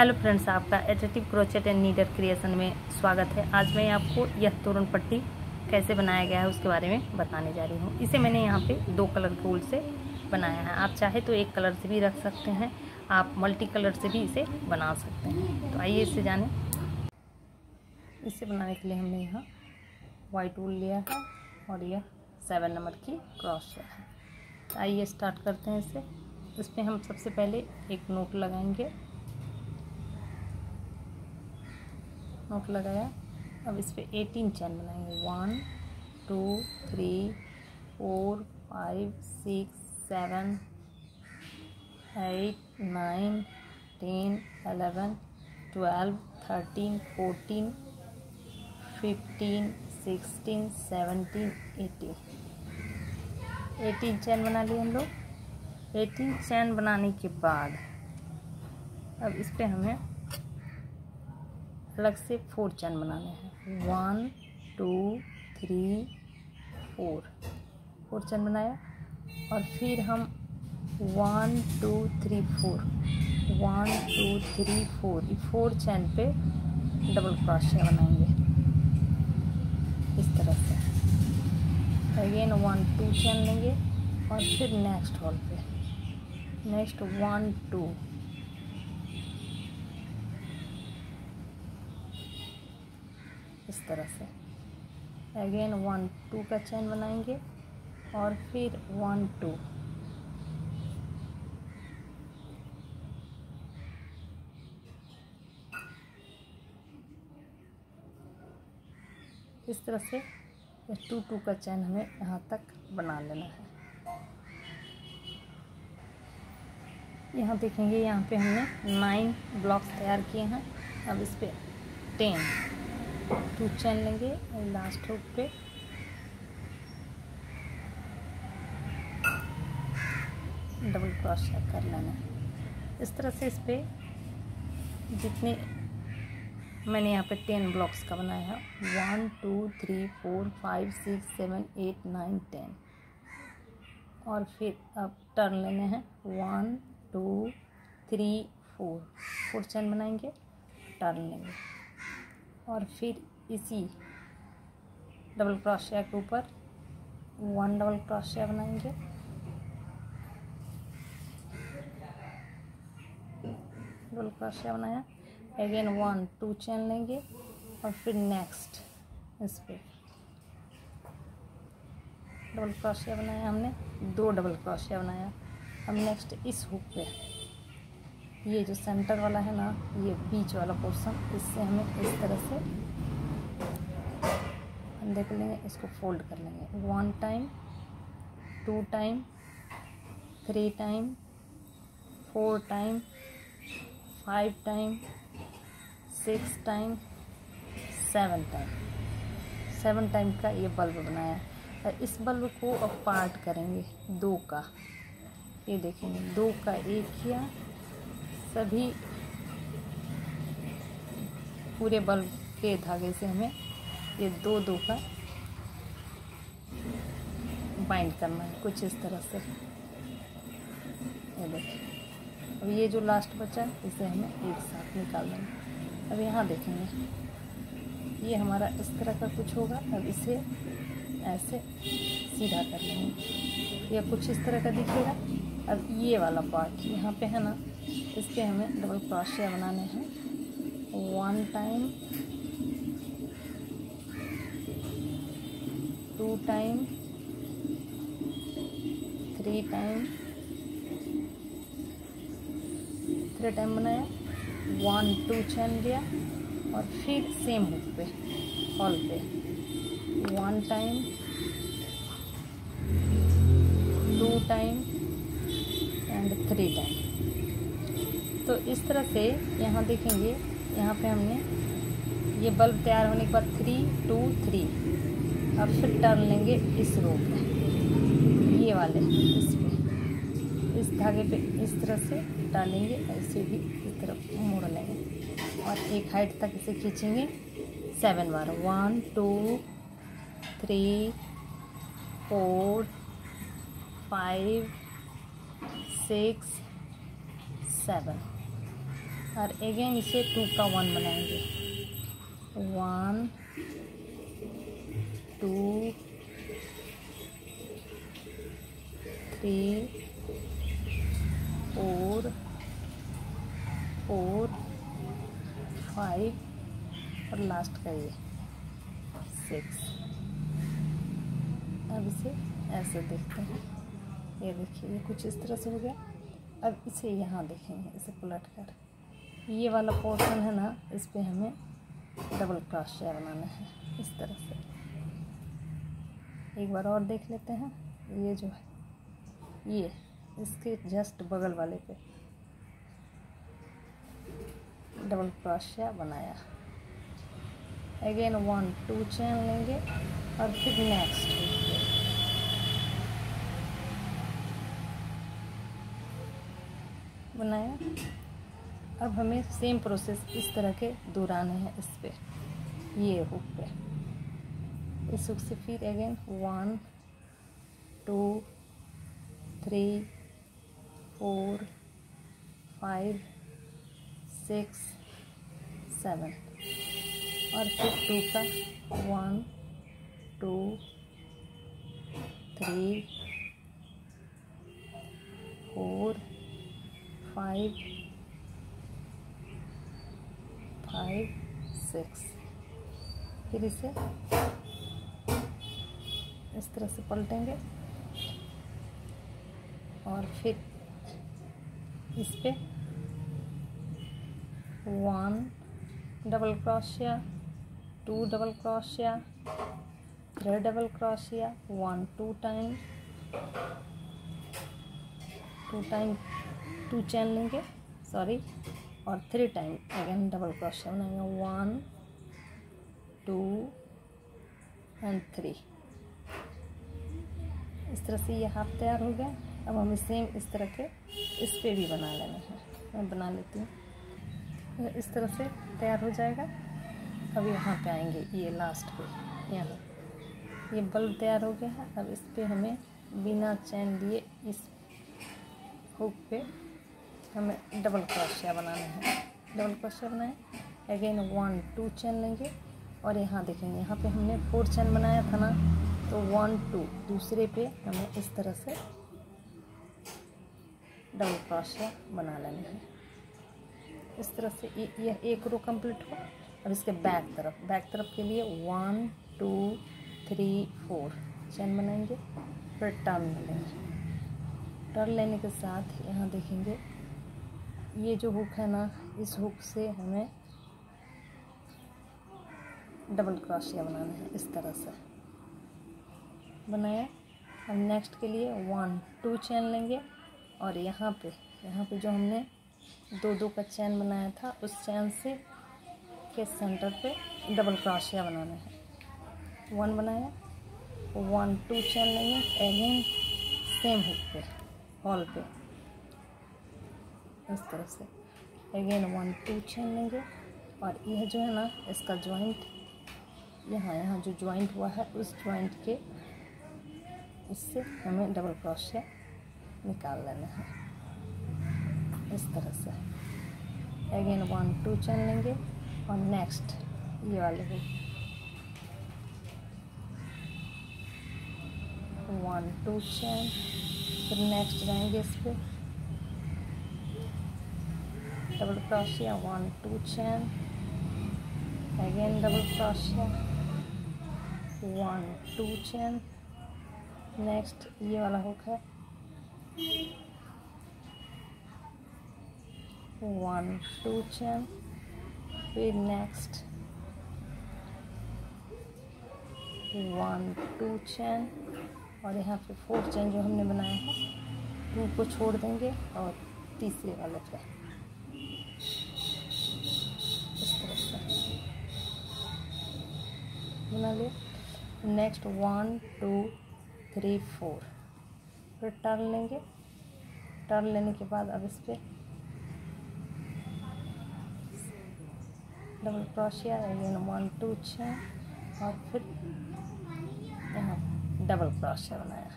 Hello friends, आपका attractive crochet and needle creation में स्वागत है। आज मैं आपको यह तोरण पट्टी कैसे बनाया गया है उसके बारे में बताने जा रही हूँ। इसे मैंने यहाँ पे 2 कलर के वूल से बनाया है। आप चाहे तो 1 कलर से भी रख सकते हैं, आप मल्टी कलर से भी इसे बना सकते हैं। तो आइए इससे जानें। इसे बनाने के लिए हमने यहाँ वाइट वूल लिया है और यह 7 नंबर की क्रॉस है। आइए स्टार्ट करते हैं इसे। इसमें हम सबसे पहले एक नोट लगाएंगे। नोट लगाया। अब इस पे 18 चैन बनाएंगे। 1 2 3 4 5 6 7 8 9 10 11 12 13 14 15 16 17 18 चैन बना लिए हम लोग। 18 चैन बनाने के बाद अब इस पे हमें अलग से 4 चैन बनाने हैं। 1 2 3 4 चैन बनाया और फिर हम 1 2 3 4 1 2 3 4 ये 4 चैन पे डबल क्रोशिया बनाएंगे इस तरह से। अगेन 1 2 चैन लेंगे और फिर नेक्स्ट हॉल पे नेक्स्ट 1 2 इस तरह से। अगेन 1 2 का चैन बनाएंगे और फिर 1 2 इस तरह से 2 2 का चैन हमें यहाँ तक बना लेना है। यहाँ देखेंगे, यहाँ पे हमने 9 ब्लॉक्स तैयार किए हैं। अब इस पे 2 चैन लेंगे और लास्ट हुक पे डबल क्रोशिया कर लेना है। इस तरह से इस पे जितने मैंने यहाँ पे 10 ब्लॉक्स का बनाया है, 1 2 3 4 5 6 7 8 9 10 और फिर अब टर्न लेने हैं। 1 2 3 4 चैन बनाएंगे, टर्न लेंगे और फिर इसी डबल क्रोशिया के ऊपर 1 डबल क्रोशिया बनाएंगे, डबल क्रोशिया बनाया। अगेन 1 2 चैन लेंगे और फिर नेक्स्ट इस पे डबल क्रोशिया बनाया हमने, 2 डबल क्रोशिया बनाया। अब नेक्स्ट इस हुक पे ये जो सेंटर वाला है ना, ये बीच वाला पोर्शन, इससे हमें इस तरह से हम देख लेंगे, इसको फोल्ड कर लेंगे। 1 time 2 time 3 time 4 time 5 time 6 time 7 time 7 time का ये बल्ब बनाया। और इस बल्ब को अब पार्ट करेंगे 2 का। ये देखेंगे 2 का एक किया, सभी पूरे बल्ब के धागे से हमें ये 2 2 का बाइंड करना है कुछ इस तरह से। ये देखिए, अब ये जो लास्ट बचा इसे हमें एक साथ निकाल देंगे। अब यहाँ देखेंगे, ये हमारा इस तरह का कुछ होगा। अब इसे ऐसे सीधा कर लेंगे, यह कुछ इस तरह का दिखेगा। अब ये वाला पार्ट यहाँ पे है ना, इस पे हमें डबल क्रोशिया बनाने हैं। 1 टाइम 2 टाइम 3 टाइम 3 टाइम बनाया। 1 2 चैन लिया और फिर सेम हुक पे हॉल पे 1 टाइम 2 टाइम एंड 3 टाइम। तो इस तरह से यहाँ देखेंगे, यहाँ पे हमने ये बल्ब तैयार होने के बाद 3 2 3 अब फिर टर्न लेंगे इस रो पे, ये वाले इस पे इस धागे पे इस तरह से डालेंगे, ऐसे भी इस तरफ मोड़ लेंगे और एक हाइट तक इसे खींचेंगे 7 बार। 1 2 3 4 5 6 7 और अगेन इसे 2 का 1 बनाएंगे। 1 2 3 4 4 5 और लास्ट का ये 6। अब इसे ऐसे देखते हैं, ये देखिए ये कुछ इस तरह से हो गया। अब इसे यहाँ देखेंगे, इसे पलट कर ये वाला पोर्शन है ना, इस पे हमें डबल क्रोशिया बनाना है इस तरह से। एक बार और देख लेते हैं। ये जो है ये इसके जस्ट बगल वाले पे डबल क्रोशिया बनाया। अगेन 1 2 चेन लेंगे और फिर नेक्स्ट बनाया। अब हमें सेम प्रोसेस इस तरह के दोहराने हैं इस पे, ये हुक पे। इस हुक से फिर अगेन 1 2 3 4 5 6 7 और फिर 2 का 1 2 3 4 5 5 6। फिर इसे इस तरह से पलटेंगे और फिर इस पे 1 double crochet 2 double crochet 3 double crochet 1 2 time 2 chain लेंगे सॉरी, और 3 टाइम अगेन डबल क्रोशिया बनाएंगे। 1 2 एंड 3। इस तरह से ये हाफ तैयार हो गया। अब हमें सेम इस तरह के इस पे भी बना लेना है। मैं बना लेती हूँ। इस तरह से तैयार हो जाएगा। अब यहाँ पे आएंगे, ये लास्ट पे यहाँ ये बल्ब तैयार हो गया है। अब इस पे हमें बिना चैन लिए इस हुक पे हमें डबल क्रोशिया बनाना है। डबल क्रोशिया बनाए अगेन 1 2 चैन लेंगे और यहाँ देखेंगे, यहाँ पे हमने 4 चैन बनाया था ना, तो 1 2 दूसरे पे हमें इस तरह से डबल क्रोशिया बना लेना है। इस तरह से यह एक रो कंप्लीट हो। अब इसके बैक तरफ के लिए 1 2 3 4 चैन बनाएंगे, फिर टर्न लेंगे। टर्न लेने के साथ यहाँ देखेंगे ये जो हुक है ना, इस हुक से हमें डबल क्रोशिया बनाना है। इस तरह से बनाया। अब नेक्स्ट के लिए 1 2 चैन लेंगे और यहाँ पे जो हमने 2 2 का चैन बनाया था, उस चैन से के सेंटर पे डबल क्रोशिया बनाना है। 1 बनाया, 1 2 चैन लेंगे अगेन सेम हुक पे हॉल पे इस तरह से अगेन 1 2 चैन लेंगे और यह जो है ना, इसका जॉइंट यहाँ जो जॉइंट हुआ है, उस जॉइंट के इससे हमें डबल क्रोशिया निकाल लेना है इस तरह से। अगेन 1 2 चैन लेंगे और नेक्स्ट ये वाले हुक 1 2 चैन, फिर नेक्स्ट जाएंगे इस पे डबल क्रोशिया 1 2 चैन अगेन डबल क्रोशिया 1 2 चैन। नेक्स्ट ये वाला हुक है 1 2 चैन, फिर नेक्स्ट 1 2 चैन और यहाँ पे 4 चैन जो हमने बनाया है 2 को छोड़ देंगे और तीसरे वाले पे इस तरह से बना लिया। नेक्स्ट 1 2 3 4 फिर टर्न लेंगे। टर्न लेने के बाद अब इस पे डबल क्रोशिया अगेन 1 2 चैन और फिर यहाँ डबल क्रोशिया बनाया।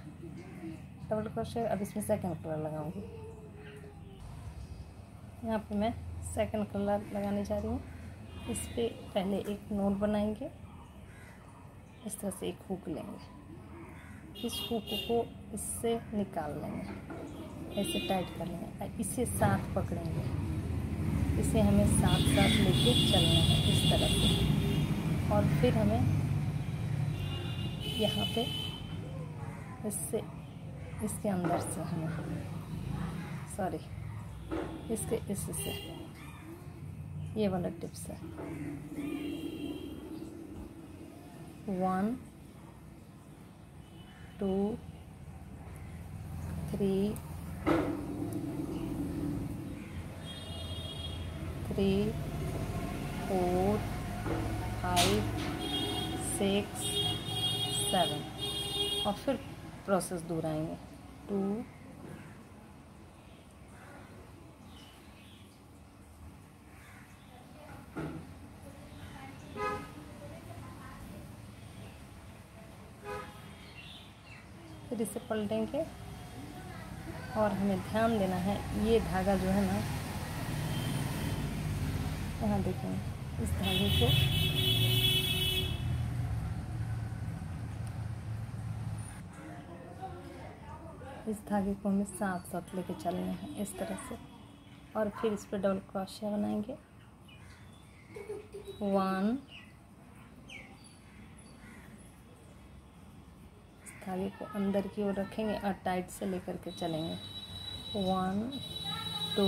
डबल क्रोशिया अब इसमें सेकंड कलर लगाऊंगी। यहाँ पे मैं सेकंड कलर लगाने जा रही हूँ। इस पे पहले एक नोट बनाएंगे, इस तरह से एक हुक लेंगे, इस हुक को इससे निकाल लेंगे, ऐसे टाइट कर लेंगे और इसे साथ पकड़ेंगे, इसे हमें साथ साथ लेके चलना है इस तरह से। और फिर हमें यहाँ पे इससे इसके अंदर से हमें इसके इससे ये वाला टिप्स है 1 2 3 4 5 6 7 और फिर प्रोसेस दोहराएंगे 2 फिर इसे पलटेंगे और हमें ध्यान देना है ये धागा जो है ना, यहाँ देखेंगे इस धागे को हमें साथ साथ लेके चलना है इस तरह से। और फिर इस पर डबल क्रोशिया बनाएंगे 1 धागे को अंदर की ओर रखेंगे और टाइट से लेकर के चलेंगे 1 2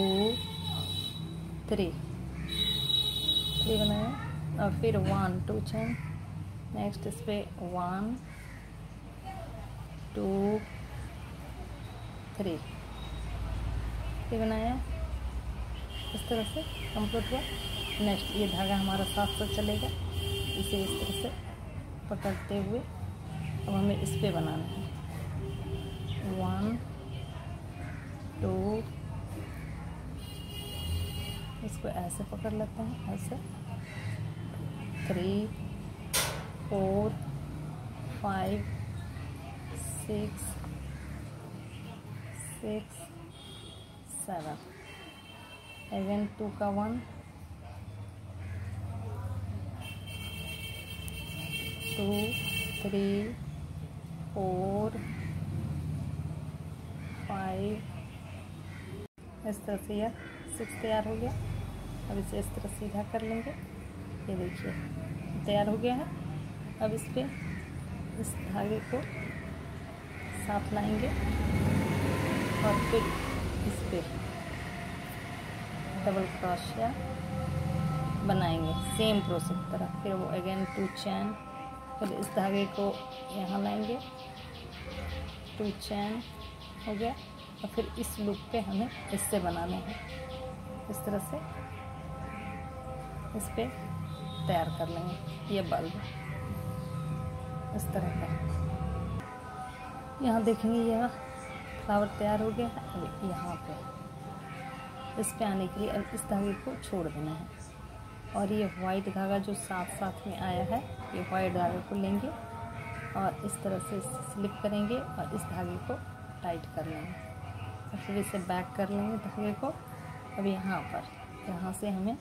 3 बनाया और फिर 1 2 चेन, नेक्स्ट इस पे 1 2 3 बनाया, इस तरह से कंप्लीट हुआ। नेक्स्ट ये धागा हमारा साथ साथ चलेगा, इसे इस तरह से पकड़ते हुए अब हमें इस पे बनाना है 1 2 इसको ऐसे पकड़ लेते हैं, ऐसे 3 4 5 6 7 अगेन 2 का 1 2 3 4 5 इस तरह से यह 6 तैयार हो गया। अब इसे इस तरह सीधा कर लेंगे, ये देखिए तैयार हो गया है। अब इस पे इस धागे को साथ लाएंगे और फिर इस पे डबल क्रोशिया बनाएंगे सेम प्रोसेस की तरह। फिर वो अगेन 2 चैन, फिर इस धागे को यहाँ लाएंगे 2 चैन हो गया और फिर इस लूप पे हमें इससे बनाने हैं, इस तरह से इस पे तैयार कर लेंगे ये बल्ब इस तरह का। यहाँ देखेंगे यह फ्लावर तैयार हो गया है। अब यहाँ पे इस पे आने के लिए अब इस धागे को छोड़ देना है और ये वाइट धागा जो साथ साथ में आया है, ये वाइट धागे को लेंगे और इस तरह से स्लिप करेंगे और इस धागे को टाइट कर लेंगे और फिर इसे बैक कर लेंगे धागे को। अब यहाँ से हमें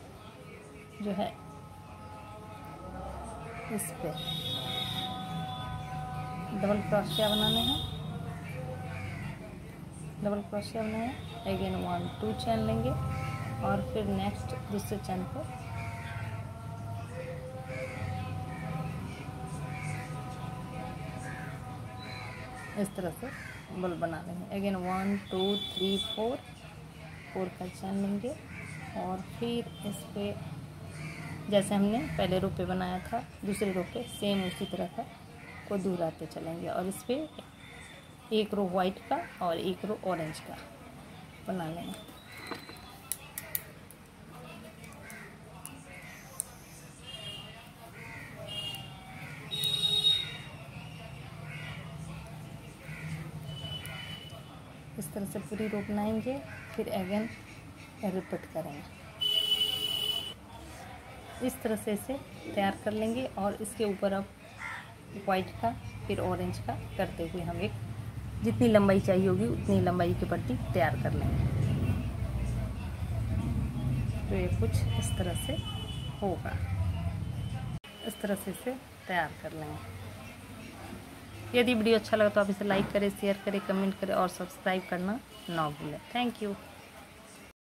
जो है इस पे डबल क्रोशिया बनाने हैं, डबल क्रोशिया बनाए अगेन 1 2 चैन लेंगे और फिर नेक्स्ट दूसरे चैन पे इस तरह से बल्ब बना लेंगे। अगेन 1 2 3 4 का चैन लेंगे और फिर इस पे जैसे हमने पहले रो पे बनाया था दूसरे रो पे सेम उसी तरह का को दोहराते चलेंगे और इस पे एक रो वाइट का और एक रो ऑरेंज का बना लेंगे। इस तरह से पूरी रो बनाएंगे, फिर अगेन रिपीट करेंगे। इस तरह से इसे तैयार कर लेंगे और इसके ऊपर अब वाइट का फिर ऑरेंज का करते हुए हम एक जितनी लंबाई चाहिए होगी उतनी लंबाई की पट्टी तैयार कर लेंगे। तो ये कुछ इस तरह से होगा। इस तरह से इसे तैयार कर लेंगे। यदि वीडियो अच्छा लगा तो आप इसे लाइक करें, शेयर करें, कमेंट करें और सब्सक्राइब करना ना भूलें। Thank you.